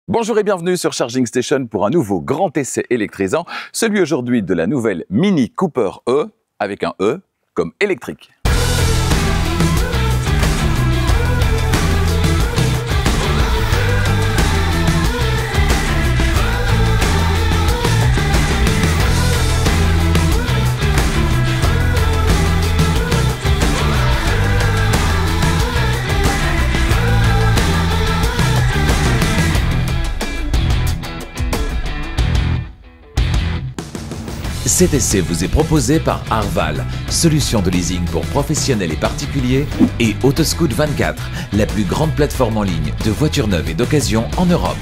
Bonjour et bienvenue sur Charging Station pour un nouveau grand essai électrisant, celui aujourd'hui de la nouvelle Mini Cooper E, avec un E comme électrique. Cet essai vous est proposé par Arval, solution de leasing pour professionnels et particuliers, et Autoscout24, la plus grande plateforme en ligne de voitures neuves et d'occasion en Europe.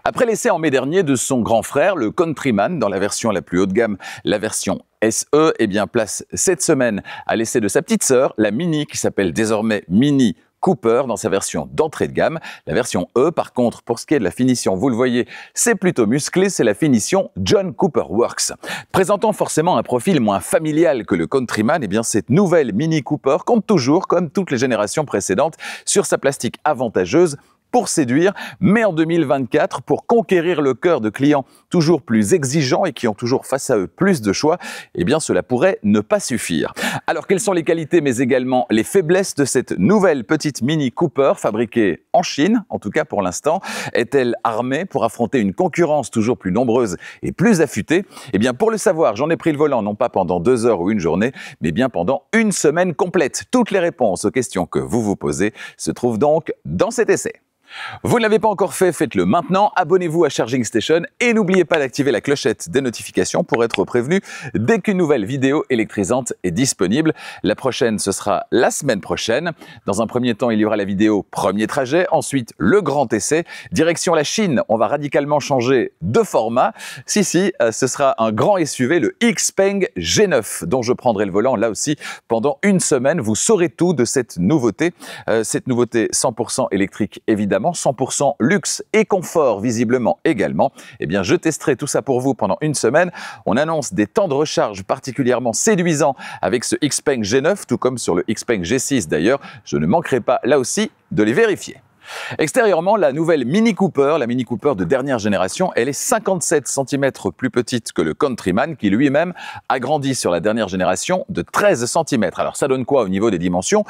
Après l'essai en mai dernier de son grand frère, le Countryman, dans la version la plus haut de gamme, la version SE, place cette semaine à l'essai de sa petite sœur, la Mini, qui s'appelle désormais Mini Cooper dans sa version d'entrée de gamme. La version E, par contre, pour ce qui est de la finition, vous le voyez, c'est plutôt musclé, c'est la finition John Cooper Works. Présentant forcément un profil moins familial que le Countryman, cette nouvelle Mini Cooper compte toujours, comme toutes les générations précédentes, sur sa plastique avantageuse pour séduire, mais en 2024, pour conquérir le cœur de clients toujours plus exigeants et qui ont toujours face à eux plus de choix, cela pourrait ne pas suffire. Alors, quelles sont les qualités, mais également les faiblesses de cette nouvelle petite Mini Cooper, fabriquée en Chine, en tout cas pour l'instant? Est-elle armée pour affronter une concurrence toujours plus nombreuse et plus affûtée? Pour le savoir, j'en ai pris le volant, non pas pendant 2 heures ou une journée, mais bien pendant une semaine complète. Toutes les réponses aux questions que vous vous posez se trouvent donc dans cet essai. Vous ne l'avez pas encore fait, faites-le maintenant, abonnez-vous à Charging Station et n'oubliez pas d'activer la clochette des notifications pour être prévenu dès qu'une nouvelle vidéo électrisante est disponible. La prochaine, ce sera la semaine prochaine. Dans un premier temps, il y aura la vidéo premier trajet, ensuite le grand essai. Direction la Chine, on va radicalement changer de format. Ce sera un grand SUV, le XPeng G9, dont je prendrai le volant là aussi pendant une semaine. Vous saurez tout de cette nouveauté 100% électrique évidemment. 100% luxe et confort visiblement également. Je testerai tout ça pour vous pendant une semaine. On annonce des temps de recharge particulièrement séduisants avec ce XPeng G9, tout comme sur le XPeng G6 d'ailleurs. Je ne manquerai pas là aussi de les vérifier. Extérieurement, la nouvelle Mini Cooper, la Mini Cooper de dernière génération, elle est 57 cm plus petite que le Countryman qui lui-même a grandi sur la dernière génération de 13 cm. Alors ça donne quoi au niveau des dimensions?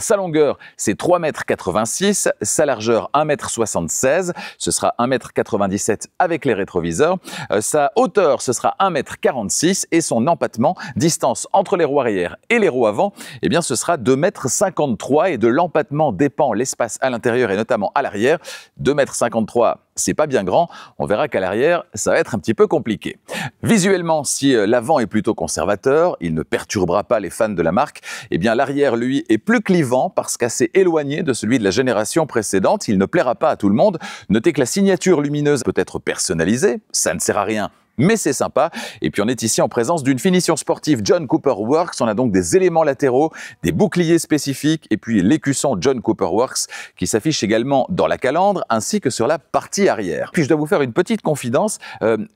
Sa longueur c'est 3,86 m, sa largeur 1,76 m, ce sera 1,97 m avec les rétroviseurs, sa hauteur ce sera 1,46 m et son empattement, distance entre les roues arrière et les roues avant, ce sera 2,53 m et de l'empattement dépend l'espace à l'intérieur et notamment à l'arrière. 2,53 m, c'est pas bien grand. On verra qu'à l'arrière, ça va être un petit peu compliqué. Visuellement, si l'avant est plutôt conservateur, il ne perturbera pas les fans de la marque, l'arrière, lui, est plus clivant parce qu'assez éloigné de celui de la génération précédente. Il ne plaira pas à tout le monde. Notez que la signature lumineuse peut être personnalisée. Ça ne sert à rien, mais c'est sympa. Et puis on est ici en présence d'une finition sportive John Cooper Works. On a donc des éléments latéraux, des boucliers spécifiques et puis l'écusson John Cooper Works qui s'affiche également dans la calandre ainsi que sur la partie arrière. Puis je dois vous faire une petite confidence.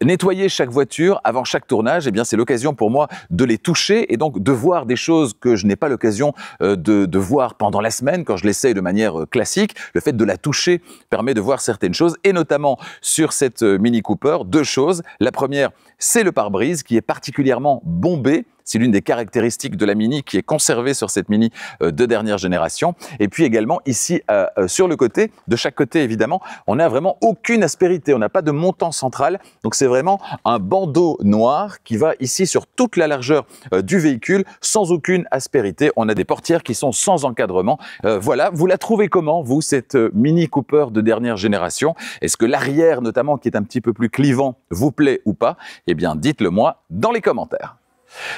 Nettoyer chaque voiture avant chaque tournage, c'est l'occasion pour moi de les toucher et donc de voir des choses que je n'ai pas l'occasion de voir pendant la semaine quand je l'essaye de manière classique. Le fait de la toucher permet de voir certaines choses et notamment sur cette Mini Cooper, 2 choses. La première, c'est le pare-brise qui est particulièrement bombé. C'est l'une des caractéristiques de la Mini qui est conservée sur cette Mini de dernière génération. Et puis également ici, sur le côté, de chaque côté évidemment, on n'a vraiment aucune aspérité. On n'a pas de montant central. Donc c'est vraiment un bandeau noir qui va ici sur toute la largeur du véhicule sans aucune aspérité. On a des portières qui sont sans encadrement. Voilà, vous la trouvez comment, vous, cette Mini Cooper de dernière génération? Est-ce que l'arrière notamment, qui est un petit peu plus clivant, vous plaît ou pas? Dites-le moi dans les commentaires.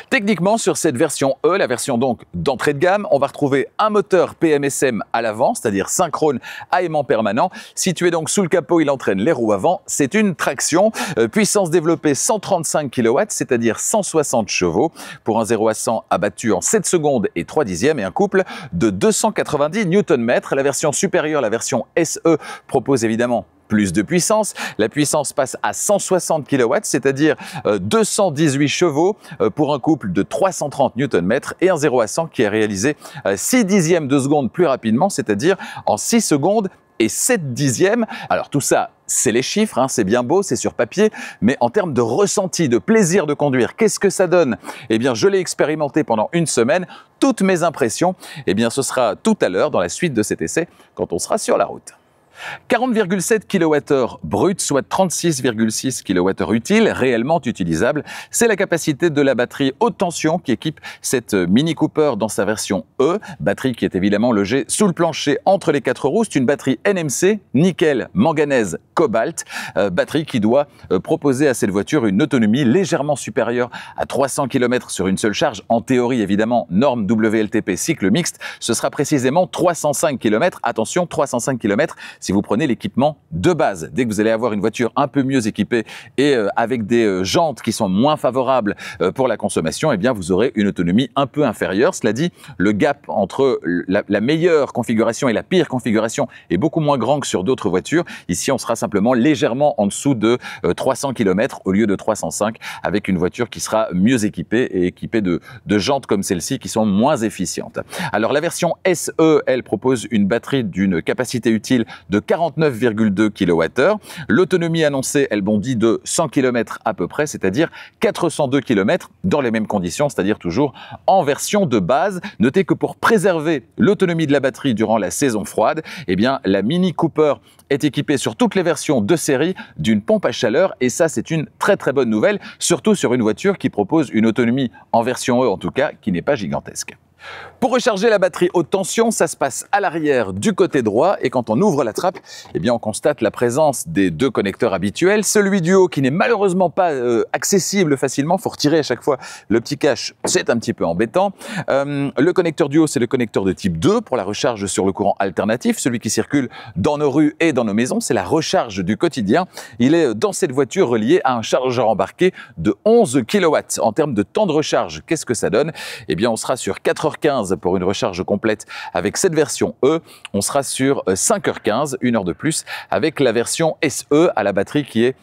Techniquement, sur cette version E, la version donc d'entrée de gamme, on va retrouver un moteur PMSM à l'avant, c'est-à-dire synchrone à aimant permanent. Situé donc sous le capot, il entraîne les roues avant. C'est une traction, puissance développée 135 kW, c'est-à-dire 160 chevaux, pour un 0 à 100 abattu en 7 secondes et 3 dixièmes, et un couple de 290 Nm. La version supérieure, la version SE, propose évidemment plus de puissance. La puissance passe à 160 kW, c'est-à-dire 218 chevaux pour un couple de 330 Nm et un 0 à 100 qui est réalisé 6 dixièmes de seconde plus rapidement, c'est-à-dire en 6 secondes et 7 dixièmes. Alors tout ça, c'est les chiffres, hein, c'est bien beau, c'est sur papier, mais en termes de ressenti, de plaisir de conduire, qu'est-ce que ça donne? Eh bien, je l'ai expérimenté pendant une semaine. Toutes mes impressions, eh bien, ce sera tout à l'heure dans la suite de cet essai, quand on sera sur la route. 40,7 kWh brut, soit 36,6 kWh utile, réellement utilisable. C'est la capacité de la batterie haute tension qui équipe cette Mini Cooper dans sa version E. Batterie qui est évidemment logée sous le plancher entre les 4 roues. C'est une batterie NMC, nickel, manganèse, cobalt. Batterie qui doit proposer à cette voiture une autonomie légèrement supérieure à 300 km sur une seule charge. En théorie, évidemment, norme WLTP cycle mixte, ce sera précisément 305 km. Attention, 305 km si vous prenez l'équipement de base. Dès que vous allez avoir une voiture un peu mieux équipée et avec des jantes qui sont moins favorables pour la consommation, eh bien vous aurez une autonomie un peu inférieure. Cela dit, le gap entre la meilleure configuration et la pire configuration est beaucoup moins grand que sur d'autres voitures. Ici, on sera simplement légèrement en dessous de 300 km au lieu de 305, avec une voiture qui sera mieux équipée et équipée de jantes comme celle-ci qui sont moins efficientes. Alors la version SE, elle propose une batterie d'une capacité utile de 49,2 kWh. L'autonomie annoncée, elle bondit de 100 km à peu près, c'est-à-dire 402 km dans les mêmes conditions, c'est-à-dire toujours en version de base. Notez que pour préserver l'autonomie de la batterie durant la saison froide, eh bien, la Mini Cooper est équipée sur toutes les versions de série d'une pompe à chaleur et ça, c'est une très très bonne nouvelle, surtout sur une voiture qui propose une autonomie en version E en tout cas, qui n'est pas gigantesque. Pour recharger la batterie haute tension, ça se passe à l'arrière du côté droit et quand on ouvre la trappe, eh bien on constate la présence des deux connecteurs habituels. Celui du haut qui n'est malheureusement pas accessible facilement, il faut retirer à chaque fois le petit cache, c'est un petit peu embêtant. Le connecteur du haut, c'est le connecteur de type 2 pour la recharge sur le courant alternatif, celui qui circule dans nos rues et dans nos maisons, c'est la recharge du quotidien. Il est dans cette voiture relié à un chargeur embarqué de 11 kW. En termes de temps de recharge, qu'est-ce que ça donne? Eh bien on sera sur 4h15 pour une recharge complète avec cette version E. On sera sur 5h15, 1 heure de plus, avec la version SE à la batterie qui est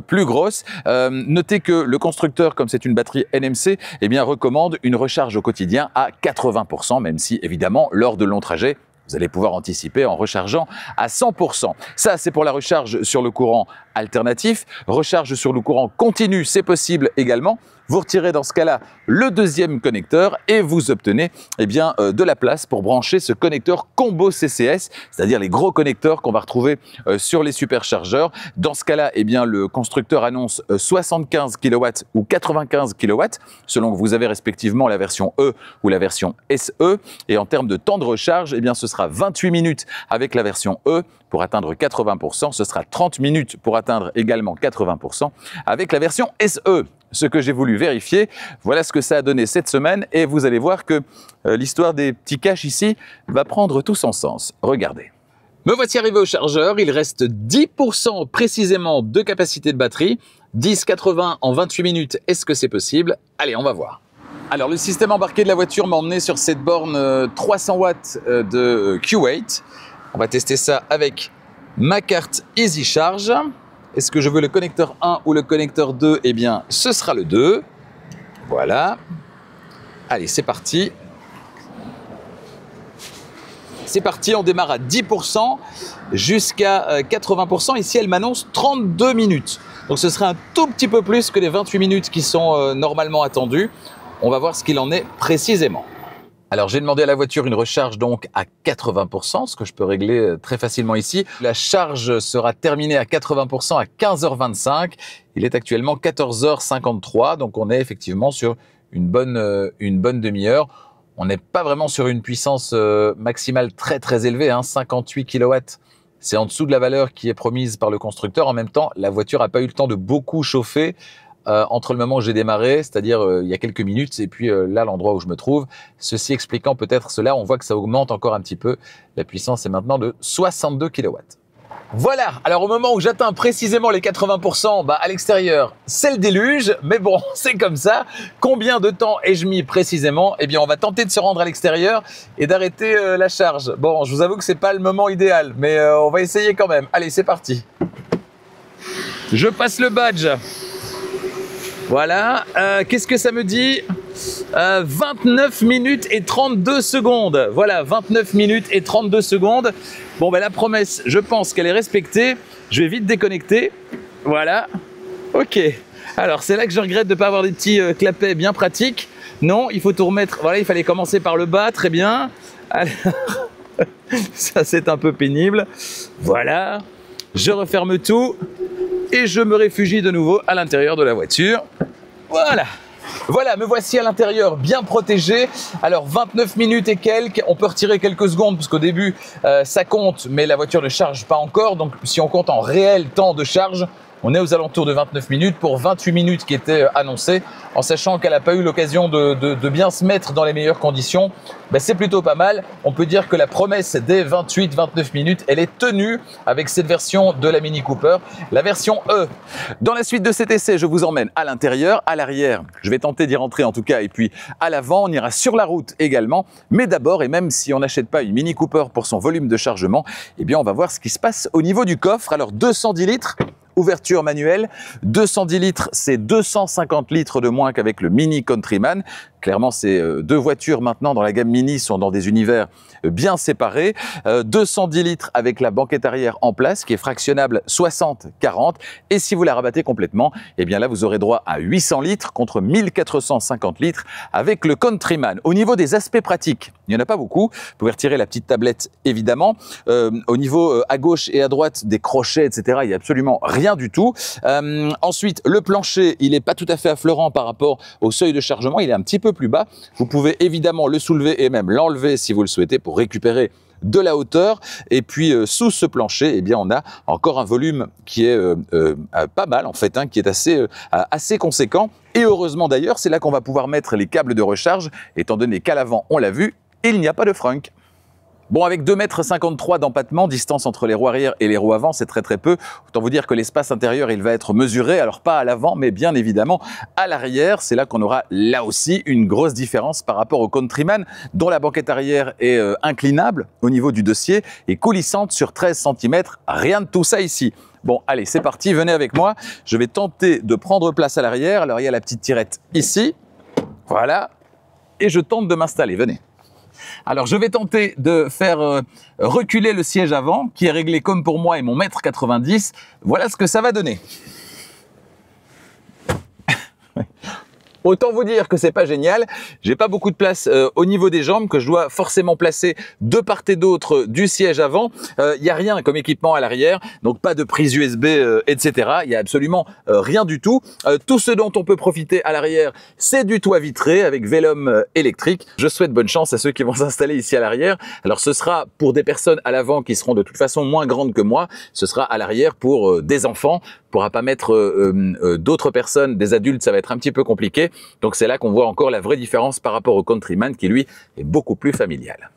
plus grosse. Notez que le constructeur, comme c'est une batterie NMC, eh bien, recommande une recharge au quotidien à 80%, même si, évidemment, lors de longs trajets, vous allez pouvoir anticiper en rechargeant à 100%. Ça, c'est pour la recharge sur le courant alternatif. Recharge sur le courant continu, c'est possible également. Vous retirez dans ce cas-là le deuxième connecteur et vous obtenez eh bien, de la place pour brancher ce connecteur combo CCS, c'est-à-dire les gros connecteurs qu'on va retrouver sur les superchargeurs. Dans ce cas-là, eh bien, le constructeur annonce 75 kW ou 95 kW, selon que vous avez respectivement la version E ou la version SE. Et en termes de temps de recharge, eh bien, ce sera 28 minutes avec la version E pour atteindre 80%. Ce sera 30 minutes pour atteindre également 80% avec la version SE. Ce que j'ai voulu vérifier, voilà ce que ça a donné cette semaine et vous allez voir que l'histoire des petits caches ici va prendre tout son sens. Regardez. Me voici arrivé au chargeur, il reste 10% précisément de capacité de batterie, 10,80 en 28 minutes, est-ce que c'est possible? Allez, on va voir. Alors le système embarqué de la voiture m'a emmené sur cette borne 300 watts de Q8. On va tester ça avec ma carte Easy Charge. Est-ce que je veux le connecteur 1 ou le connecteur 2? Eh bien, ce sera le 2. Voilà. Allez, c'est parti. C'est parti, on démarre à 10% jusqu'à 80%. Ici, elle m'annonce 32 minutes. Donc, ce sera un tout petit peu plus que les 28 minutes qui sont normalement attendues. On va voir ce qu'il en est précisément. Alors, j'ai demandé à la voiture une recharge donc à 80%, ce que je peux régler très facilement ici. La charge sera terminée à 80% à 15h25. Il est actuellement 14h53, donc on est effectivement sur une bonne demi-heure. On n'est pas vraiment sur une puissance maximale très élevée, hein, 58 kW. C'est en dessous de la valeur qui est promise par le constructeur. En même temps, la voiture n'a pas eu le temps de beaucoup chauffer entre le moment où j'ai démarré, c'est-à-dire il y a quelques minutes, et puis là, l'endroit où je me trouve. Ceci expliquant peut-être cela, on voit que ça augmente encore un petit peu. La puissance est maintenant de 62 kW. Voilà, alors au moment où j'atteins précisément les 80%, bah à l'extérieur, c'est le déluge, mais bon, c'est comme ça. Combien de temps ai-je mis précisément? Eh bien, on va tenter de se rendre à l'extérieur et d'arrêter la charge. Bon, je vous avoue que c'est pas le moment idéal, mais on va essayer quand même. Allez, c'est parti. Je passe le badge. Voilà, qu'est-ce que ça me dit? 29 minutes et 32 secondes. Voilà, 29 minutes et 32 secondes. Bon, ben la promesse, je pense qu'elle est respectée. Je vais vite déconnecter. Voilà. Ok. Alors, c'est là que je regrette de ne pas avoir des petits clapets bien pratiques. Non, il faut tout remettre. Voilà, il fallait commencer par le bas. Très bien. Alors, ça, c'est un peu pénible. Voilà. Je referme tout et je me réfugie de nouveau à l'intérieur de la voiture. Voilà. Voilà, me voici à l'intérieur, bien protégé. Alors, 29 minutes et quelques. On peut retirer quelques secondes parce qu'au début, ça compte, mais la voiture ne charge pas encore. Donc, si on compte en réel temps de charge, on est aux alentours de 29 minutes pour 28 minutes qui étaient annoncées, en sachant qu'elle n'a pas eu l'occasion de bien se mettre dans les meilleures conditions. Ben, c'est plutôt pas mal. On peut dire que la promesse des 28-29 minutes, elle est tenue avec cette version de la Mini Cooper, la version E. Dans la suite de cet essai, je vous emmène à l'intérieur, à l'arrière. Je vais tenter d'y rentrer en tout cas, et puis à l'avant, on ira sur la route également. Mais d'abord, et même si on n'achète pas une Mini Cooper pour son volume de chargement, eh bien on va voir ce qui se passe au niveau du coffre. Alors 210 litres. Ouverture manuelle, 210 litres, c'est 250 litres de moins qu'avec le Mini Countryman. Clairement, ces deux voitures maintenant dans la gamme Mini sont dans des univers bien séparés. 210 litres avec la banquette arrière en place qui est fractionnable 60-40. Et si vous la rabattez complètement, eh bien là, vous aurez droit à 800 litres contre 1450 litres avec le Countryman. Au niveau des aspects pratiques, il n'y en a pas beaucoup. Vous pouvez retirer la petite tablette, évidemment. Au niveau à gauche et à droite des crochets, etc., il n'y a absolument rien du tout. Ensuite, le plancher, il n'est pas tout à fait affleurant par rapport au seuil de chargement. Il est un petit peu plus bas. Vous pouvez évidemment le soulever et même l'enlever si vous le souhaitez pour récupérer de la hauteur. Et puis sous ce plancher, eh bien, on a encore un volume qui est pas mal en fait, hein, qui est assez conséquent. Et heureusement d'ailleurs, c'est là qu'on va pouvoir mettre les câbles de recharge, étant donné qu'à l'avant, on l'a vu, il n'y a pas de frunk. Bon, avec 2,53 m d'empattement, distance entre les roues arrière et les roues avant, c'est très peu. Autant vous dire que l'espace intérieur, il va être mesuré, alors pas à l'avant, mais bien évidemment à l'arrière. C'est là qu'on aura là aussi une grosse différence par rapport au Countryman, dont la banquette arrière est inclinable au niveau du dossier et coulissante sur 13 cm. Rien de tout ça ici. Bon, allez, c'est parti, venez avec moi. Je vais tenter de prendre place à l'arrière. Alors, il y a la petite tirette ici. Voilà. Et je tente de m'installer, venez. Alors, je vais tenter de faire reculer le siège avant, qui est réglé comme pour moi et mon 1,90 m. Voilà ce que ça va donner. Autant vous dire que c'est pas génial. J'ai pas beaucoup de place au niveau des jambes que je dois forcément placer de part et d'autre du siège avant. Il y a rien comme équipement à l'arrière, donc pas de prise USB, etc. Il y a absolument rien du tout. Tout ce dont on peut profiter à l'arrière, c'est du toit vitré avec Velum électrique. Je souhaite bonne chance à ceux qui vont s'installer ici à l'arrière. Alors ce sera pour des personnes à l'avant qui seront de toute façon moins grandes que moi. Ce sera à l'arrière pour des enfants. On pourra pas mettre d'autres personnes, des adultes, ça va être un petit peu compliqué. Donc c'est là qu'on voit encore la vraie différence par rapport au Countryman qui lui est beaucoup plus familial.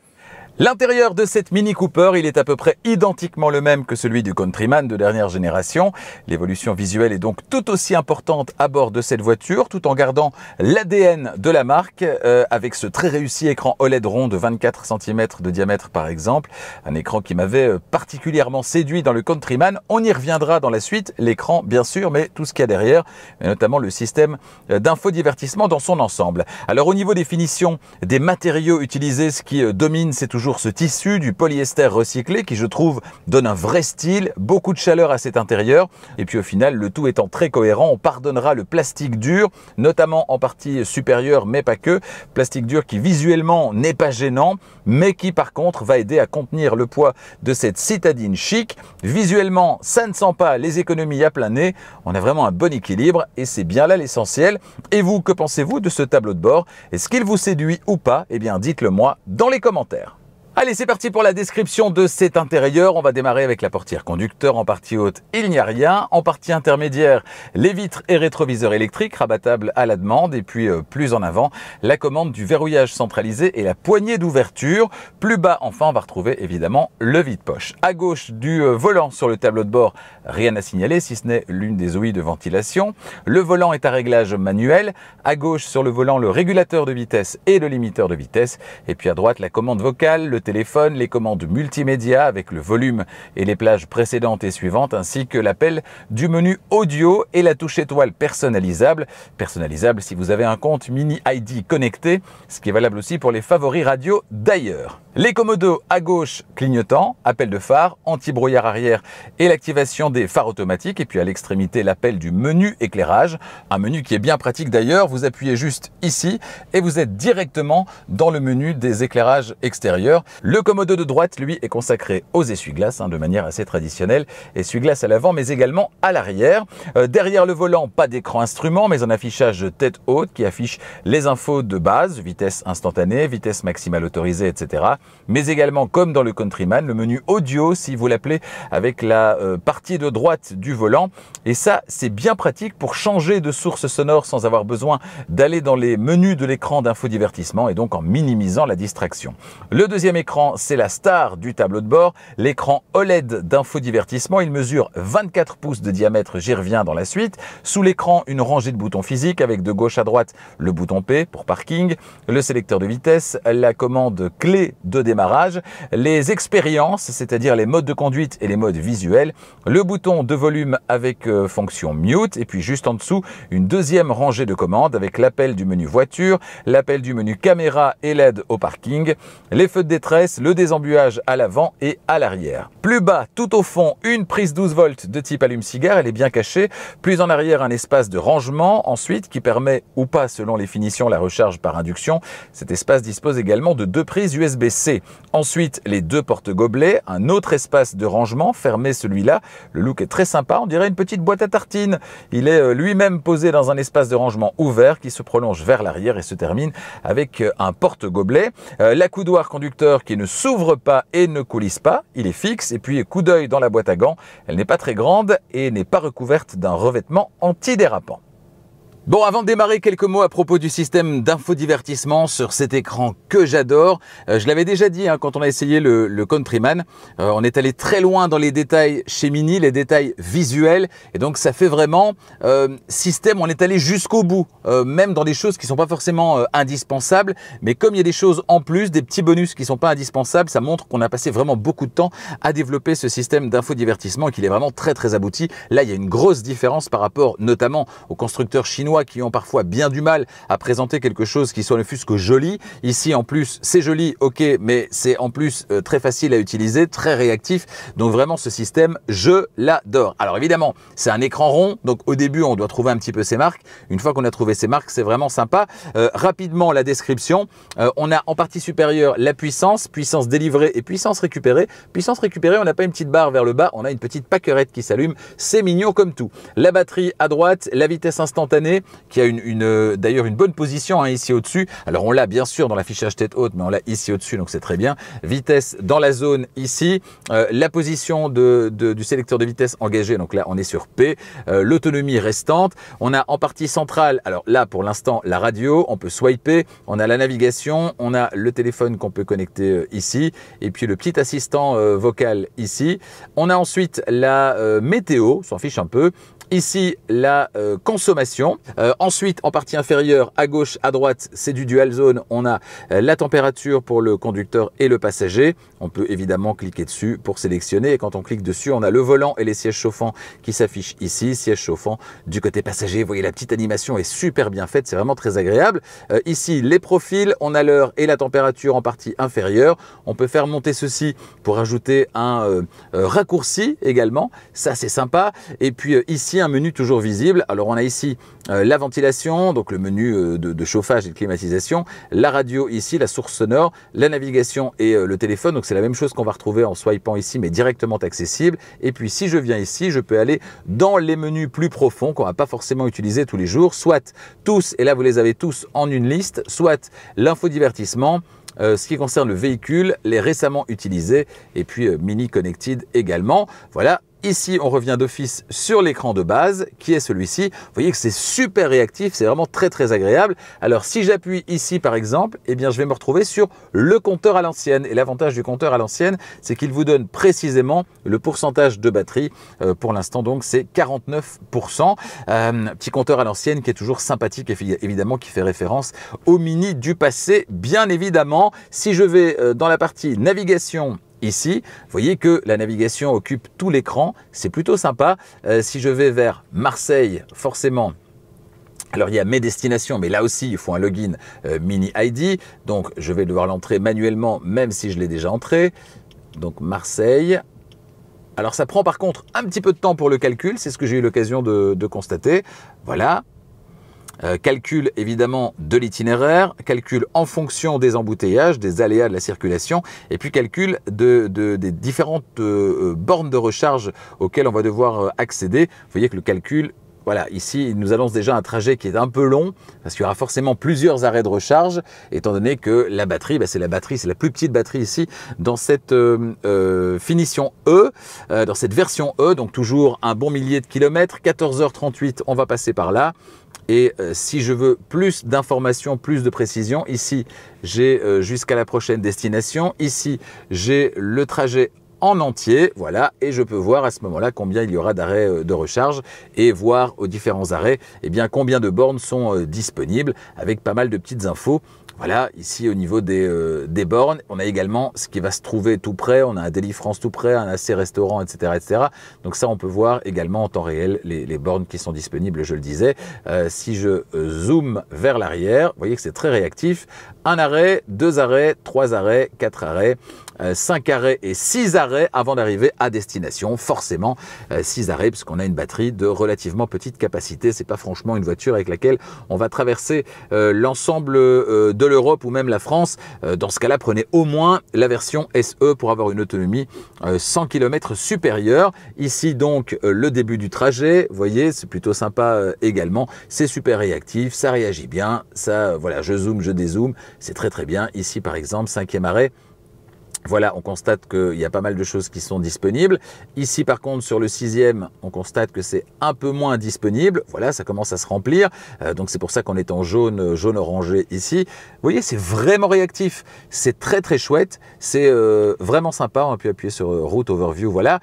L'intérieur de cette Mini Cooper, il est à peu près identiquement le même que celui du Countryman de dernière génération. L'évolution visuelle est donc tout aussi importante à bord de cette voiture, tout en gardant l'ADN de la marque, avec ce très réussi écran OLED rond de 24 cm de diamètre par exemple. Un écran qui m'avait particulièrement séduit dans le Countryman. On y reviendra dans la suite, l'écran bien sûr, mais tout ce qu'il y a derrière, et notamment le système d'infodivertissement dans son ensemble. Alors au niveau des finitions, des matériaux utilisés, ce qui domine, c'est toujours ce tissu du polyester recyclé qui, je trouve, donne un vrai style, beaucoup de chaleur à cet intérieur. Et puis au final, le tout étant très cohérent, on pardonnera le plastique dur, notamment en partie supérieure, mais pas que. Plastique dur qui visuellement n'est pas gênant, mais qui par contre va aider à contenir le poids de cette citadine chic. Visuellement, ça ne sent pas les économies à plein nez. On a vraiment un bon équilibre et c'est bien là l'essentiel. Et vous, que pensez-vous de ce tableau de bord? Est-ce qu'il vous séduit ou pas? Eh bien, dites-le moi dans les commentaires. Allez, c'est parti pour la description de cet intérieur. On va démarrer avec la portière conducteur. En partie haute, il n'y a rien. En partie intermédiaire, les vitres et rétroviseurs électriques rabattables à la demande. Et puis plus en avant, la commande du verrouillage centralisé et la poignée d'ouverture. Plus bas, enfin, on va retrouver évidemment le vide-poche. À gauche du volant sur le tableau de bord, rien à signaler si ce n'est l'une des ouïes de ventilation. Le volant est à réglage manuel. À gauche sur le volant, le régulateur de vitesse et le limiteur de vitesse. Et puis à droite, la commande vocale, le téléphone, les commandes multimédia avec le volume et les plages précédentes et suivantes, ainsi que l'appel du menu audio et la touche étoile personnalisable. Personnalisable si vous avez un compte Mini ID connecté, ce qui est valable aussi pour les favoris radio d'ailleurs. Les commodos à gauche clignotant, appel de phare, anti-brouillard arrière et l'activation des phares automatiques. Et puis à l'extrémité, l'appel du menu éclairage. Un menu qui est bien pratique d'ailleurs. Vous appuyez juste ici et vous êtes directement dans le menu des éclairages extérieurs. Le commodo de droite, lui, est consacré aux essuie-glaces de manière assez traditionnelle. Essuie-glaces à l'avant mais également à l'arrière. Derrière le volant, pas d'écran instrument mais un affichage tête haute qui affiche les infos de base, vitesse instantanée, vitesse maximale autorisée, etc. Mais également, comme dans le Countryman, le menu audio, si vous l'appelez, avec la partie de droite du volant. Et ça, c'est bien pratique pour changer de source sonore sans avoir besoin d'aller dans les menus de l'écran d'infodivertissement et donc en minimisant la distraction. Le deuxième écran, c'est la star du tableau de bord, l'écran OLED d'infodivertissement. Il mesure 24 pouces de diamètre, j'y reviens dans la suite. Sous l'écran, une rangée de boutons physiques avec de gauche à droite le bouton P pour parking, le sélecteur de vitesse, la commande clé de démarrage, les expériences, c'est-à-dire les modes de conduite et les modes visuels, le bouton de volume avec fonction mute et puis juste en dessous une deuxième rangée de commandes avec l'appel du menu voiture, l'appel du menu caméra et l'aide au parking, les feux de détresse, le désembuage à l'avant et à l'arrière. Plus bas, tout au fond, une prise 12 volts de type allume-cigare, elle est bien cachée. Plus en arrière, un espace de rangement ensuite qui permet ou pas selon les finitions la recharge par induction. Cet espace dispose également de deux prises USB-C. Ensuite, les deux porte-gobelets, un autre espace de rangement, fermé celui-là. Le look est très sympa, on dirait une petite boîte à tartines. Il est lui-même posé dans un espace de rangement ouvert qui se prolonge vers l'arrière et se termine avec un porte-gobelet. L'accoudoir conducteur qui ne s'ouvre pas et ne coulisse pas, il est fixe. Et puis, coup d'œil dans la boîte à gants, elle n'est pas très grande et n'est pas recouverte d'un revêtement antidérapant. Bon, avant de démarrer, quelques mots à propos du système d'infodivertissement sur cet écran que j'adore. Je l'avais déjà dit quand on a essayé le Countryman. On est allé très loin dans les détails chez Mini, les détails visuels. Et donc, ça fait vraiment système, on est allé jusqu'au bout. Même dans des choses qui ne sont pas forcément indispensables. Mais comme il y a des choses en plus, des petits bonus qui ne sont pas indispensables, ça montre qu'on a passé vraiment beaucoup de temps à développer ce système d'infodivertissement et qu'il est vraiment très très abouti. Là, il y a une grosse différence par rapport notamment aux constructeurs chinois qui ont parfois bien du mal à présenter quelque chose qui soit ne fût-ce que joli. Ici, en plus, c'est joli, ok, mais c'est en plus très facile à utiliser, très réactif. Donc vraiment, ce système, je l'adore. Alors évidemment, c'est un écran rond, donc au début, on doit trouver un petit peu ses marques. Une fois qu'on a trouvé ses marques, c'est vraiment sympa. Rapidement, la description. On a en partie supérieure la puissance, puissance délivrée et puissance récupérée. Puissance récupérée, on n'a pas une petite barre vers le bas, on a une petite pâquerette qui s'allume. C'est mignon comme tout. La batterie à droite, la vitesse instantanée, qui a d'ailleurs une bonne position ici au-dessus. Alors on l'a bien sûr dans l'affichage tête haute, mais on l'a ici au-dessus, donc c'est très bien. Vitesse dans la zone ici, la position du sélecteur de vitesse engagé, donc là on est sur P, l'autonomie restante. On a en partie centrale, alors là pour l'instant la radio, on peut swiper, on a la navigation, on a le téléphone qu'on peut connecter ici, et puis le petit assistant vocal ici. On a ensuite la météo, on s'en fiche un peu. Ici, la consommation. Ensuite, en partie inférieure, à gauche, à droite, c'est du dual zone. On a la température pour le conducteur et le passager. On peut évidemment cliquer dessus pour sélectionner. Et quand on clique dessus, on a le volant et les sièges chauffants qui s'affichent ici. Siège chauffant du côté passager. Vous voyez, la petite animation est super bien faite. C'est vraiment très agréable. Ici, les profils. On a l'heure et la température en partie inférieure. On peut faire monter ceci pour ajouter un raccourci également. Ça, c'est sympa. Et puis ici, un menu toujours visible. Alors on a ici la ventilation, donc le menu de chauffage et de climatisation, la radio ici, la source sonore, la navigation et le téléphone. Donc c'est la même chose qu'on va retrouver en swipant ici, mais directement accessible. Et puis si je viens ici, je peux aller dans les menus plus profonds qu'on va pas forcément utiliser tous les jours, soit tous, et là vous les avez tous en une liste, soit l'infodivertissement, ce qui concerne le véhicule, les récemment utilisés, et puis Mini Connected également. Voilà Ici, on revient d'office sur l'écran de base, qui est celui-ci. Vous voyez que c'est super réactif, c'est vraiment très agréable. Alors, si j'appuie ici, par exemple, eh bien, je vais me retrouver sur le compteur à l'ancienne. Et l'avantage du compteur à l'ancienne, c'est qu'il vous donne précisément le pourcentage de batterie. Pour l'instant, donc, c'est 49%. Petit compteur à l'ancienne qui est toujours sympathique, évidemment, qui fait référence au Mini du passé, bien évidemment. Si je vais dans la partie navigation, ici, vous voyez que la navigation occupe tout l'écran, c'est plutôt sympa. Si je vais vers Marseille, forcément, alors il y a mes destinations, mais là aussi il faut un login Mini ID, donc je vais devoir l'entrer manuellement, même si je l'ai déjà entré. Donc Marseille. Alors ça prend par contre un petit peu de temps pour le calcul, c'est ce que j'ai eu l'occasion de constater. Voilà. Calcul évidemment de l'itinéraire, calcul en fonction des embouteillages, des aléas de la circulation, et puis calcul des différentes bornes de recharge auxquelles on va devoir accéder. Vous voyez que le calcul, voilà, ici, il nous annonce déjà un trajet qui est un peu long, parce qu'il y aura forcément plusieurs arrêts de recharge, étant donné que la batterie, c'est la plus petite batterie ici, dans cette finition E, dans cette version E, donc toujours un bon millier de kilomètres, 14h38, on va passer par là. Et si je veux plus d'informations, plus de précision, ici, j'ai jusqu'à la prochaine destination. Ici, j'ai le trajet en entier, voilà, et je peux voir à ce moment-là combien il y aura d'arrêts de recharge et voir aux différents arrêts, eh bien, combien de bornes sont disponibles avec pas mal de petites infos. Voilà, ici au niveau des bornes, on a également ce qui va se trouver tout près, on a un Deli-France tout près, un AC Restaurant, etc., etc. Donc ça, on peut voir également en temps réel les bornes qui sont disponibles, je le disais. Si je zoome vers l'arrière, vous voyez que c'est très réactif. Un arrêt, 2 arrêts, 3 arrêts, 4 arrêts, 5 arrêts et 6 arrêts avant d'arriver à destination. Forcément, 6 arrêts puisqu'on a une batterie de relativement petite capacité. C'est pas franchement une voiture avec laquelle on va traverser l'ensemble de l'Europe ou même la France. Dans ce cas-là, prenez au moins la version SE pour avoir une autonomie 100 km supérieure. Ici donc le début du trajet. Vous voyez, c'est plutôt sympa également. C'est super réactif, ça réagit bien. Ça, voilà, je zoome, je dézoome. C'est très bien. Ici par exemple, 5e arrêt. Voilà, on constate qu'il y a pas mal de choses qui sont disponibles. Ici, par contre, sur le 6e, on constate que c'est un peu moins disponible. Voilà, ça commence à se remplir. Donc, c'est pour ça qu'on est en jaune orangé ici. Vous voyez, c'est vraiment réactif. C'est très chouette. C'est vraiment sympa. On a pu appuyer sur Route Overview. Voilà,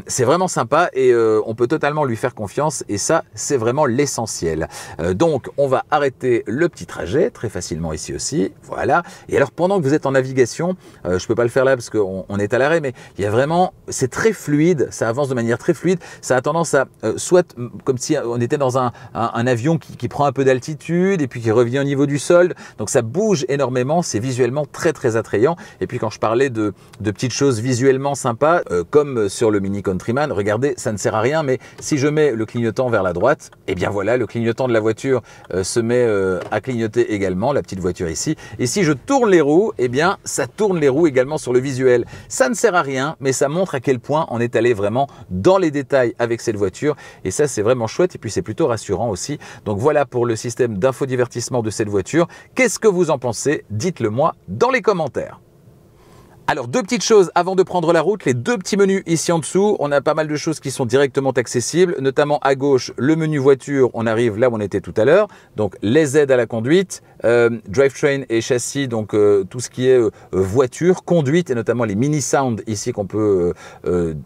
c'est vraiment sympa et on peut totalement lui faire confiance. Et ça, c'est vraiment l'essentiel. Donc, on va arrêter le petit trajet très facilement ici aussi. Voilà. Et alors, pendant que vous êtes en navigation, je peux pas le faire là parce qu'on est à l'arrêt, mais il y a vraiment, c'est très fluide, ça avance de manière très fluide, ça a tendance à, soit comme si on était dans un avion qui prend un peu d'altitude et puis qui revient au niveau du sol, donc ça bouge énormément, c'est visuellement très attrayant. Et puis quand je parlais de petites choses visuellement sympas, comme sur le Mini Countryman, regardez, ça ne sert à rien, mais si je mets le clignotant vers la droite, et bien voilà, le clignotant de la voiture se met à clignoter également, la petite voiture ici, et si je tourne les roues, et bien ça tourne les roues également sur le visuel. Ça ne sert à rien, mais ça montre à quel point on est allé vraiment dans les détails avec cette voiture. Et ça, c'est vraiment chouette. Et puis, c'est plutôt rassurant aussi. Donc, voilà pour le système d'infodivertissement de cette voiture. Qu'est-ce que vous en pensez? Dites-le moi dans les commentaires. Alors, 2 petites choses avant de prendre la route, les 2 petits menus ici en dessous, on a pas mal de choses qui sont directement accessibles, notamment à gauche, le menu voiture, on arrive là où on était tout à l'heure, donc les aides à la conduite, drivetrain et châssis, donc tout ce qui est voiture, conduite et notamment les mini sound ici qu'on peut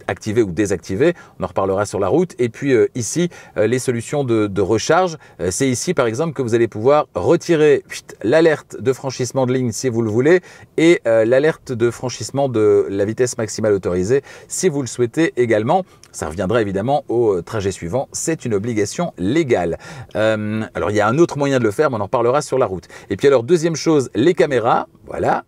activer ou désactiver, on en reparlera sur la route, et puis ici, les solutions de recharge, c'est ici par exemple que vous allez pouvoir retirer l'alerte de franchissement de ligne si vous le voulez, et l'alerte de franchissement de la vitesse maximale autorisée si vous le souhaitez également. Ça reviendra évidemment au trajet suivant, c'est une obligation légale. Alors il y a un autre moyen de le faire, mais on en reparlera sur la route. Et puis alors deuxième chose, les caméras, voilà.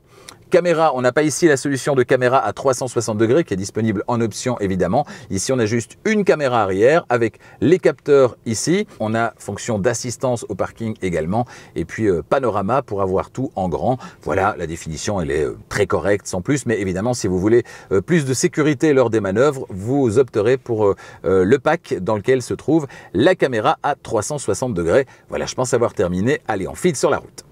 Caméra, on n'a pas ici la solution de caméra à 360 degrés qui est disponible en option évidemment. Ici, on a juste une caméra arrière avec les capteurs ici. On a fonction d'assistance au parking également et puis panorama pour avoir tout en grand. Voilà, la définition, elle est très correcte sans plus. Mais évidemment, si vous voulez plus de sécurité lors des manœuvres, vous opterez pour le pack dans lequel se trouve la caméra à 360 degrés. Voilà, je pense avoir terminé. Allez, on file sur la route.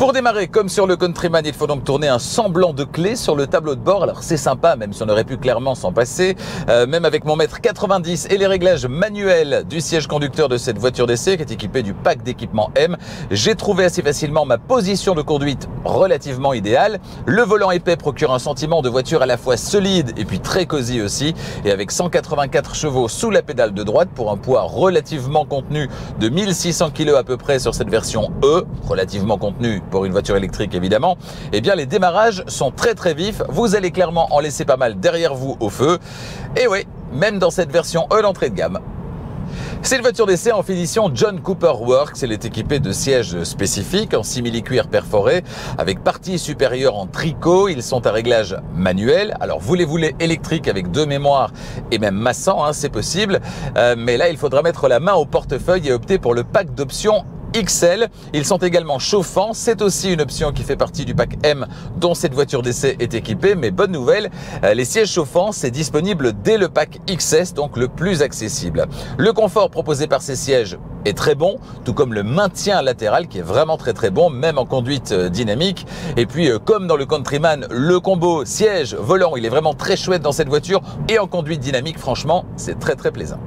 Pour démarrer, comme sur le Countryman, il faut donc tourner un semblant de clé sur le tableau de bord. Alors c'est sympa, même si on aurait pu clairement s'en passer. Même avec mon mètre 90 et les réglages manuels du siège conducteur de cette voiture d'essai qui est équipée du pack d'équipement M, j'ai trouvé assez facilement ma position de conduite relativement idéale. Le volant épais procure un sentiment de voiture à la fois solide et puis très cosy aussi. Et avec 184 chevaux sous la pédale de droite pour un poids relativement contenu de 1600 kg à peu près sur cette version E, relativement contenu pour une voiture électrique évidemment, eh bien les démarrages sont très vifs, vous allez clairement en laisser pas mal derrière vous au feu, et oui, même dans cette version E d'entrée de gamme. C'est une voiture d'essai en finition John Cooper Works. Elle est équipée de sièges spécifiques en simili-cuir perforé avec partie supérieure en tricot. Ils sont à réglage manuel. Alors vous les voulez électriques avec 2 mémoires et même massant, hein, c'est possible. Mais là, il faudra mettre la main au portefeuille et opter pour le pack d'options XL. Ils sont également chauffants, c'est aussi une option qui fait partie du pack M dont cette voiture d'essai est équipée, mais bonne nouvelle, les sièges chauffants c'est disponible dès le pack XS, donc le plus accessible. Le confort proposé par ces sièges est très bon, tout comme le maintien latéral qui est vraiment très bon, même en conduite dynamique. Et puis comme dans le Countryman, le combo siège-volant, il est vraiment très chouette dans cette voiture, et en conduite dynamique, franchement, c'est très plaisant.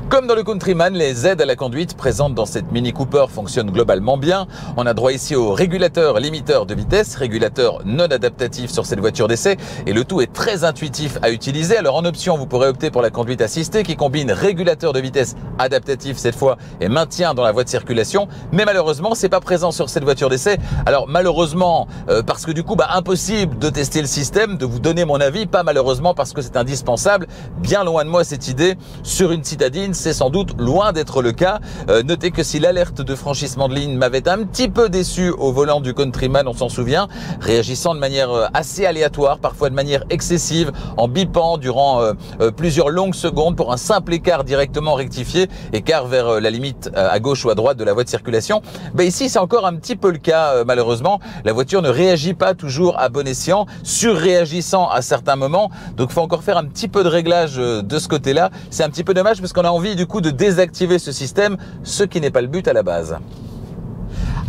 Comme dans le Countryman, les aides à la conduite présentes dans cette Mini Cooper fonctionnent globalement bien. On a droit ici au régulateur limiteur de vitesse, régulateur non adaptatif sur cette voiture d'essai, et le tout est très intuitif à utiliser. Alors en option, vous pourrez opter pour la conduite assistée qui combine régulateur de vitesse adaptatif cette fois et maintien dans la voie de circulation, mais malheureusement c'est pas présent sur cette voiture d'essai. Alors malheureusement parce que du coup impossible de tester le système, de vous donner mon avis, pas malheureusement parce que c'est indispensable, bien loin de moi cette idée. Sur une citadine, c'est sans doute loin d'être le cas. Notez que si l'alerte de franchissement de ligne m'avait un petit peu déçu au volant du Countryman, on s'en souvient, réagissant de manière assez aléatoire, parfois de manière excessive, en bipant durant plusieurs longues secondes pour un simple écart directement rectifié, écart vers la limite à gauche ou à droite de la voie de circulation. Ici, c'est encore un petit peu le cas, malheureusement. La voiture ne réagit pas toujours à bon escient, surréagissant à certains moments. Donc, il faut encore faire un petit peu de réglage de ce côté-là. C'est un petit peu dommage parce qu'on a envie du coup de désactiver ce système, ce qui n'est pas le but à la base.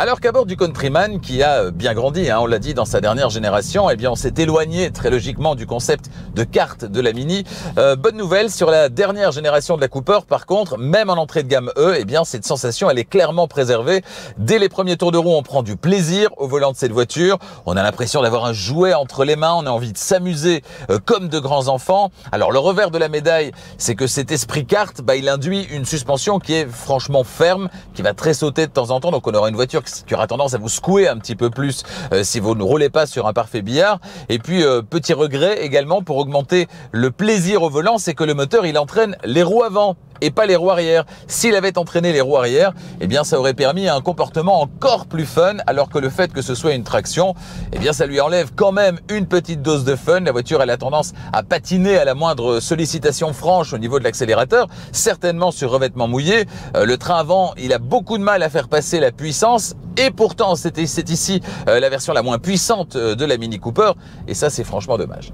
Alors qu'à bord du Countryman, qui a bien grandi, on l'a dit, dans sa dernière génération, eh bien on s'est éloigné très logiquement du concept de carte de la Mini. Bonne nouvelle, sur la dernière génération de la Cooper, par contre, même en entrée de gamme E, eh bien cette sensation, elle est clairement préservée. Dès les premiers tours de roue, on prend du plaisir au volant de cette voiture. On a l'impression d'avoir un jouet entre les mains, on a envie de s'amuser comme de grands enfants. Alors le revers de la médaille, c'est que cet esprit carte, il induit une suspension qui est franchement ferme, qui va très sauter de temps en temps, donc on aura une voiture qui aura tendance à vous secouer un petit peu plus si vous ne roulez pas sur un parfait billard. Et puis petit regret également pour augmenter le plaisir au volant, c'est que le moteur il entraîne les roues avant et pas les roues arrière. S'il avait entraîné les roues arrière, eh bien ça aurait permis un comportement encore plus fun, alors que le fait que ce soit une traction, eh bien ça lui enlève quand même une petite dose de fun. La voiture elle a tendance à patiner à la moindre sollicitation franche au niveau de l'accélérateur, certainement sur revêtement mouillé. Le train avant, il a beaucoup de mal à faire passer la puissance, et pourtant c'est ici la version la moins puissante de la Mini Cooper, et ça c'est franchement dommage.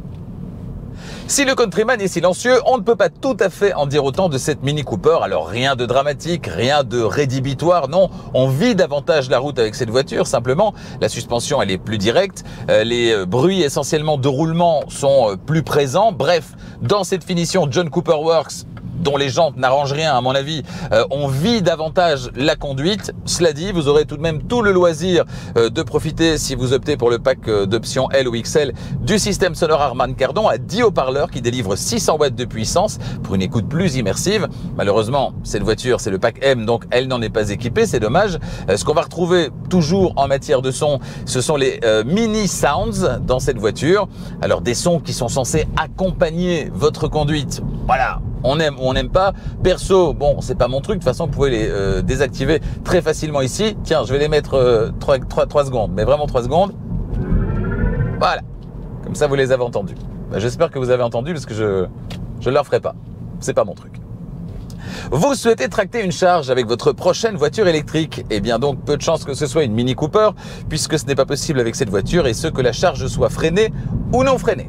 Si le Countryman est silencieux, on ne peut pas tout à fait en dire autant de cette Mini Cooper. Alors rien de dramatique, rien de rédhibitoire, non, on vit davantage la route avec cette voiture, simplement la suspension elle est plus directe, les bruits essentiellement de roulement sont plus présents. Bref, dans cette finition John Cooper Works, dont les jantes n'arrangent rien à mon avis, on vit davantage la conduite. Cela dit, vous aurez tout de même tout le loisir de profiter, si vous optez pour le pack d'options L ou XL, du système sonore Harman Kardon à 10 haut-parleurs qui délivre 600 watts de puissance pour une écoute plus immersive. Malheureusement, cette voiture, c'est le pack M, donc elle n'en est pas équipée, c'est dommage. Ce qu'on va retrouver toujours en matière de son, ce sont les mini sounds dans cette voiture. Alors des sons qui sont censés accompagner votre conduite. Voilà. On aime ou on n'aime pas. Perso, bon, c'est pas mon truc. De toute façon, vous pouvez les désactiver très facilement ici. Tiens, je vais les mettre 3 secondes, mais vraiment 3 secondes. Voilà. Comme ça, vous les avez entendus. J'espère que vous avez entendu parce que je ne leur ferai pas. C'est pas mon truc. Vous souhaitez tracter une charge avec votre prochaine voiture électrique? Eh bien donc, peu de chance que ce soit une Mini Cooper, puisque ce n'est pas possible avec cette voiture, et ce que la charge soit freinée ou non freinée.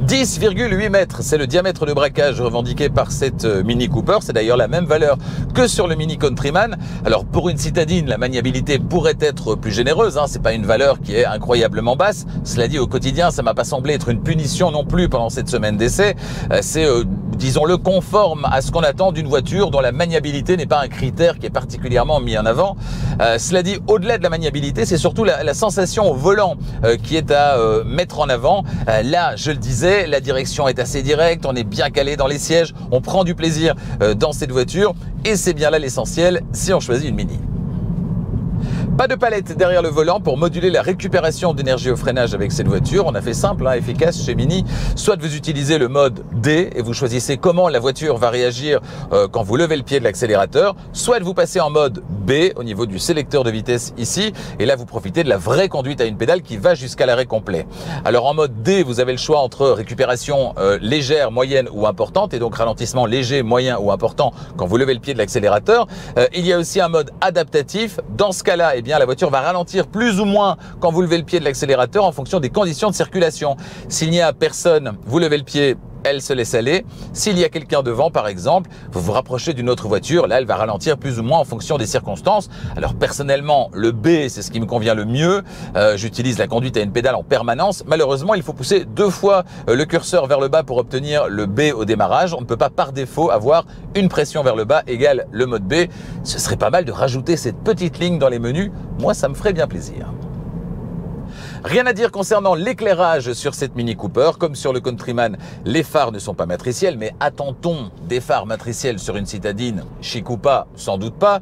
10,8 mètres, c'est le diamètre de braquage revendiqué par cette Mini Cooper. C'est d'ailleurs la même valeur que sur le Mini Countryman. Alors pour une citadine, la maniabilité pourrait être plus généreuse, hein. C'est pas une valeur qui est incroyablement basse. Cela dit, au quotidien, ça m'a pas semblé être une punition non plus pendant cette semaine d'essai. C'est, disons-le, conforme à ce qu'on attend d'une voiture dont la maniabilité n'est pas un critère qui est particulièrement mis en avant. Cela dit, au-delà de la maniabilité, c'est surtout la sensation au volant qui est à mettre en avant. Là, je le disais, la direction est assez directe, on est bien calé dans les sièges, on prend du plaisir dans cette voiture et c'est bien là l'essentiel si on choisit une Mini. Pas de palette derrière le volant pour moduler la récupération d'énergie au freinage avec cette voiture. On a fait simple, hein, efficace chez Mini. Soit vous utilisez le mode D et vous choisissez comment la voiture va réagir quand vous levez le pied de l'accélérateur. Soit vous passez en mode B au niveau du sélecteur de vitesse ici. Et là, vous profitez de la vraie conduite à une pédale qui va jusqu'à l'arrêt complet. Alors en mode D, vous avez le choix entre récupération légère, moyenne ou importante. Et donc ralentissement léger, moyen ou important quand vous levez le pied de l'accélérateur. Il y a aussi un mode adaptatif. Dans ce cas-là, eh bien, la voiture va ralentir plus ou moins quand vous levez le pied de l'accélérateur en fonction des conditions de circulation. S'il n'y a personne, vous levez le pied, elle se laisse aller. S'il y a quelqu'un devant, par exemple, vous vous rapprochez d'une autre voiture, là, elle va ralentir plus ou moins en fonction des circonstances. Alors, personnellement, le B, c'est ce qui me convient le mieux. J'utilise la conduite à une pédale en permanence. Malheureusement, il faut pousser 2 fois le curseur vers le bas pour obtenir le B au démarrage. On ne peut pas par défaut avoir une pression vers le bas égale le mode B. Ce serait pas mal de rajouter cette petite ligne dans les menus. Moi, ça me ferait bien plaisir. Rien à dire concernant l'éclairage sur cette Mini Cooper. Comme sur le Countryman, les phares ne sont pas matriciels, mais attend-on des phares matriciels sur une citadine? Chic ou pas, sans doute pas.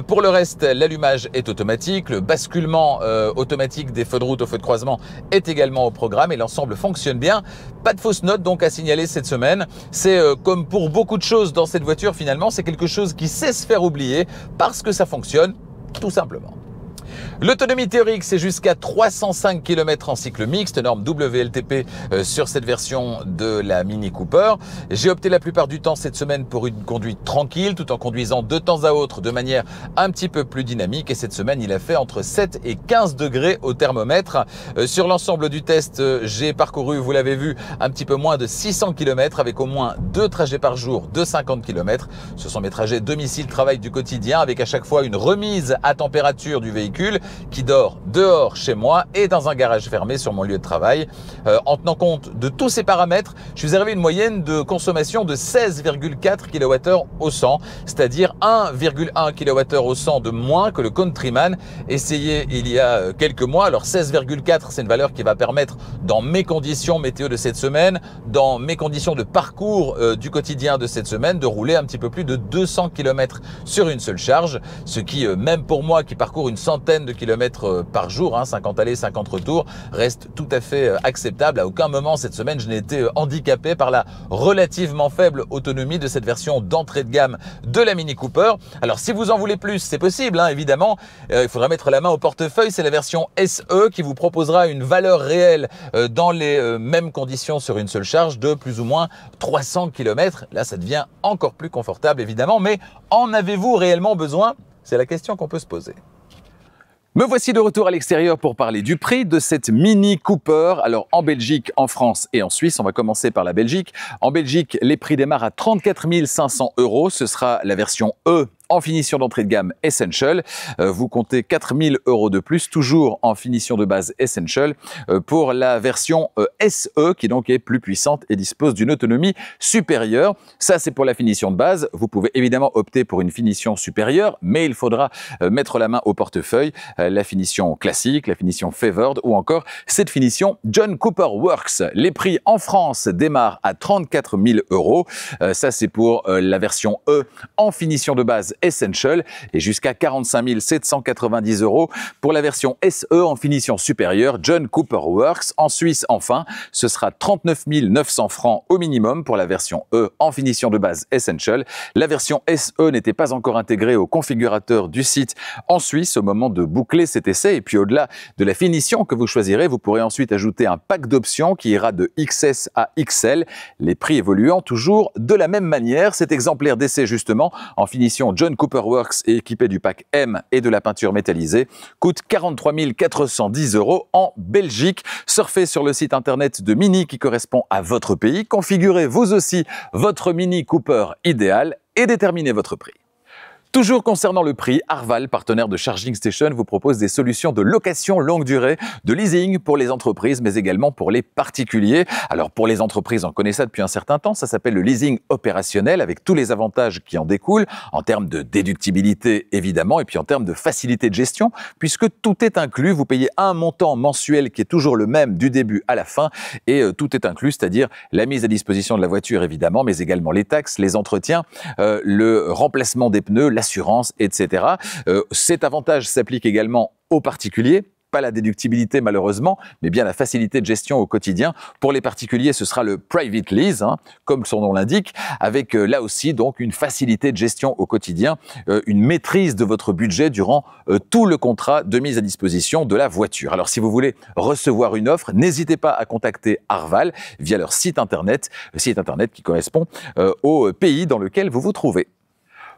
Pour le reste, l'allumage est automatique. Le basculement automatique des feux de route aux feux de croisement est également au programme et l'ensemble fonctionne bien. Pas de fausses notes donc à signaler cette semaine. C'est comme pour beaucoup de choses dans cette voiture, finalement, c'est quelque chose qui sait se faire oublier parce que ça fonctionne tout simplement. L'autonomie théorique, c'est jusqu'à 305 km en cycle mixte, norme WLTP sur cette version de la Mini Cooper. J'ai opté la plupart du temps cette semaine pour une conduite tranquille, tout en conduisant de temps à autre de manière un petit peu plus dynamique. Et cette semaine, il a fait entre 7 et 15 degrés au thermomètre. Sur l'ensemble du test, j'ai parcouru, vous l'avez vu, un petit peu moins de 600 km avec au moins 2 trajets par jour de 50 km. Ce sont mes trajets domicile-travail du quotidien avec à chaque fois une remise à température du véhicule qui dort dehors chez moi et dans un garage fermé sur mon lieu de travail. En tenant compte de tous ces paramètres, je suis arrivé à une moyenne de consommation de 16,4 kWh au 100, c'est-à-dire 1,1 kWh au 100 de moins que le Countryman essayé il y a quelques mois. Alors 16,4, c'est une valeur qui va permettre, dans mes conditions météo de cette semaine, dans mes conditions de parcours du quotidien de cette semaine, de rouler un petit peu plus de 200 km sur une seule charge, ce qui, même pour moi qui parcours une centaine de kilomètres par jour, 50 allées, 50 retours, reste tout à fait acceptable. À aucun moment cette semaine, je n'ai été handicapé par la relativement faible autonomie de cette version d'entrée de gamme de la Mini Cooper. Alors si vous en voulez plus, c'est possible, évidemment. Il faudra mettre la main au portefeuille. C'est la version SE qui vous proposera une valeur réelle dans les mêmes conditions sur une seule charge de plus ou moins 300 km. Là, ça devient encore plus confortable, évidemment. Mais en avez-vous réellement besoin? C'est la question qu'on peut se poser. Me voici de retour à l'extérieur pour parler du prix de cette Mini Cooper. Alors en Belgique, en France et en Suisse, on va commencer par la Belgique. En Belgique, les prix démarrent à 34 500 €. Ce sera la version E en finition d'entrée de gamme Essential. Vous comptez 4 000 € de plus, toujours en finition de base Essential, pour la version SE, qui donc est plus puissante et dispose d'une autonomie supérieure. Ça, c'est pour la finition de base. Vous pouvez évidemment opter pour une finition supérieure, mais il faudra mettre la main au portefeuille. La finition classique, la finition Favored ou encore cette finition John Cooper Works. Les prix en France démarrent à 34 000 €. Ça, c'est pour la version E en finition de base Essential et jusqu'à 45 790 € pour la version SE en finition supérieure John Cooper Works. En Suisse, enfin, ce sera 39 900 francs au minimum pour la version E en finition de base Essential. La version SE n'était pas encore intégrée au configurateur du site en Suisse au moment de boucler cet essai. Et puis au-delà de la finition que vous choisirez, vous pourrez ensuite ajouter un pack d'options qui ira de XS à XL, les prix évoluant toujours de la même manière. Cet exemplaire d'essai justement en finition John John Cooper Works et équipé du pack M et de la peinture métallisée coûte 43 410 € en Belgique. Surfez sur le site internet de Mini qui correspond à votre pays. Configurez vous aussi votre Mini Cooper idéal et déterminez votre prix. Toujours concernant le prix, Arval, partenaire de Charging Station, vous propose des solutions de location longue durée, de leasing pour les entreprises, mais également pour les particuliers. Alors pour les entreprises, on connaît ça depuis un certain temps, ça s'appelle le leasing opérationnel, avec tous les avantages qui en découlent, en termes de déductibilité évidemment, et puis en termes de facilité de gestion, puisque tout est inclus, vous payez un montant mensuel qui est toujours le même du début à la fin, et tout est inclus, c'est-à-dire la mise à disposition de la voiture évidemment, mais également les taxes, les entretiens, le remplacement des pneus, l'assurance, etc. Cet avantage s'applique également aux particuliers. Pas la déductibilité malheureusement, mais bien la facilité de gestion au quotidien. Pour les particuliers, ce sera le private lease, comme son nom l'indique, avec là aussi donc une facilité de gestion au quotidien, une maîtrise de votre budget durant tout le contrat de mise à disposition de la voiture. Alors si vous voulez recevoir une offre, n'hésitez pas à contacter Arval via leur site internet qui correspond au pays dans lequel vous vous trouvez.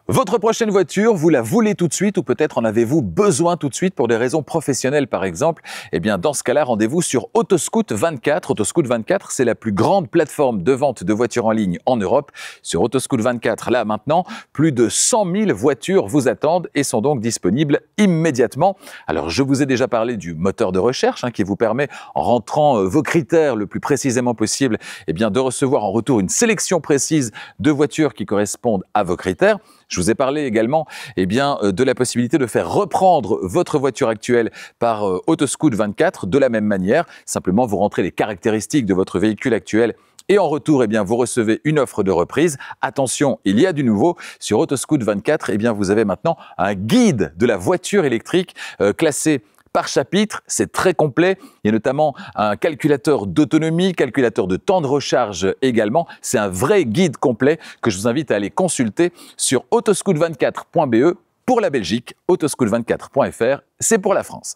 Votre prochaine voiture, vous la voulez tout de suite ou peut-être en avez-vous besoin tout de suite pour des raisons professionnelles par exemple? Eh bien dans ce cas-là, rendez-vous sur Autoscout24. Autoscout24, c'est la plus grande plateforme de vente de voitures en ligne en Europe. Sur Autoscout24, là maintenant, plus de 100 000 voitures vous attendent et sont donc disponibles immédiatement. Alors je vous ai déjà parlé du moteur de recherche qui vous permet, en rentrant vos critères le plus précisément possible, eh bien de recevoir en retour une sélection précise de voitures qui correspondent à vos critères. Je vous ai parlé également de la possibilité de faire reprendre votre voiture actuelle par Autoscout24 de la même manière. Simplement, vous rentrez les caractéristiques de votre véhicule actuel et en retour, vous recevez une offre de reprise. Attention, il y a du nouveau. Sur Autoscout24, vous avez maintenant un guide de la voiture électrique classé par chapitre, c'est très complet. Il y a notamment un calculateur d'autonomie, calculateur de temps de recharge également. C'est un vrai guide complet que je vous invite à aller consulter sur autoscout24.be pour la Belgique, autoscout24.fr, c'est pour la France.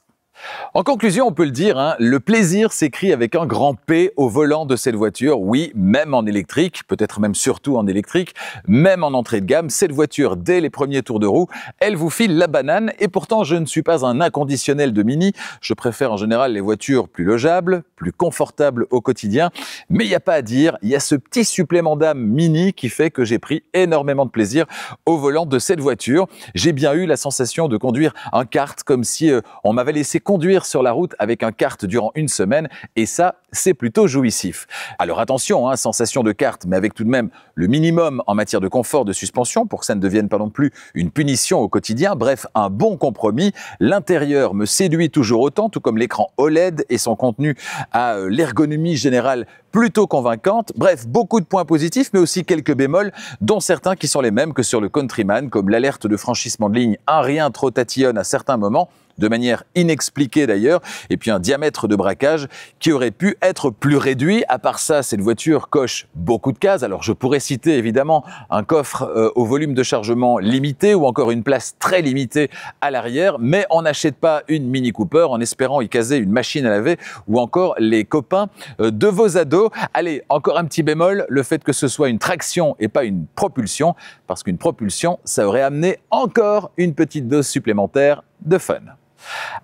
En conclusion, on peut le dire, le plaisir s'écrit avec un grand P au volant de cette voiture. Oui, même en électrique, peut-être même surtout en électrique, même en entrée de gamme, cette voiture, dès les premiers tours de roue, elle vous file la banane. Et pourtant, je ne suis pas un inconditionnel de Mini. Je préfère en général les voitures plus logeables, plus confortables au quotidien. Mais il n'y a pas à dire, il y a ce petit supplément d'âme Mini qui fait que j'ai pris énormément de plaisir au volant de cette voiture. J'ai bien eu la sensation de conduire un kart comme si on m'avait laissé conduire sur la route avec un kart durant une semaine, et ça, c'est plutôt jouissif. Alors attention, sensation de kart, mais avec tout de même le minimum en matière de confort de suspension pour que ça ne devienne pas non plus une punition au quotidien. Bref, un bon compromis. L'intérieur me séduit toujours autant, tout comme l'écran OLED et son contenu à l'ergonomie générale plutôt convaincante. Bref, beaucoup de points positifs, mais aussi quelques bémols, dont certains qui sont les mêmes que sur le Countryman, comme l'alerte de franchissement de ligne, un rien trop tatillonne à certains moments, de manière inexpliquée d'ailleurs, et puis un diamètre de braquage qui aurait pu être plus réduit. À part ça, cette voiture coche beaucoup de cases. Alors je pourrais citer évidemment un coffre au volume de chargement limité ou encore une place très limitée à l'arrière, mais on n'achète pas une Mini Cooper en espérant y caser une machine à laver ou encore les copains de vos ados. Allez, encore un petit bémol, le fait que ce soit une traction et pas une propulsion, parce qu'une propulsion, ça aurait amené encore une petite dose supplémentaire de fun.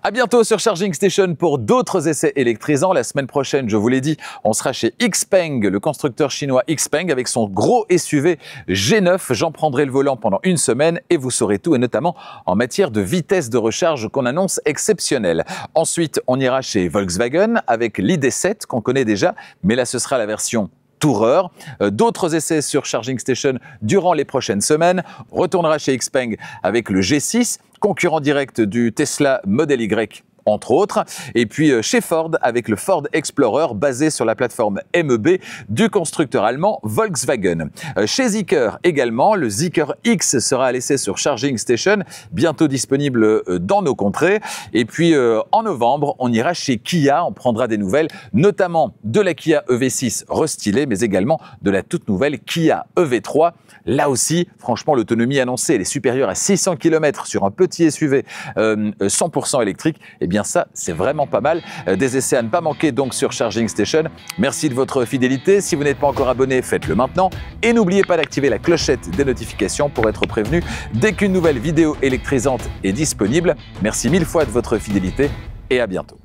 À bientôt sur Charging Station pour d'autres essais électrisants. La semaine prochaine, je vous l'ai dit, on sera chez XPeng, le constructeur chinois XPeng, avec son gros SUV G9. J'en prendrai le volant pendant une semaine et vous saurez tout, et notamment en matière de vitesse de recharge qu'on annonce exceptionnelle. Ensuite, on ira chez Volkswagen avec l'ID7 qu'on connaît déjà, mais là ce sera la version Tourer. D'autres essais sur Charging Station durant les prochaines semaines. On retournera chez XPeng avec le G6, concurrent direct du Tesla Model Y, entre autres. Et puis chez Ford avec le Ford Explorer basé sur la plateforme MEB du constructeur allemand Volkswagen. Chez Zeekr également, le Zeekr X sera à l'essai sur Charging Station, bientôt disponible dans nos contrées. Et puis en novembre, on ira chez Kia, on prendra des nouvelles, notamment de la Kia EV6 restylée, mais également de la toute nouvelle Kia EV3. Là aussi, franchement, l'autonomie annoncée, elle est supérieure à 600 km sur un petit SUV 100% électrique. Eh bien, bien ça, c'est vraiment pas mal. Des essais à ne pas manquer donc sur Charging Station. Merci de votre fidélité. Si vous n'êtes pas encore abonné, faites-le maintenant. Et n'oubliez pas d'activer la clochette des notifications pour être prévenu dès qu'une nouvelle vidéo électrisante est disponible. Merci mille fois de votre fidélité et à bientôt.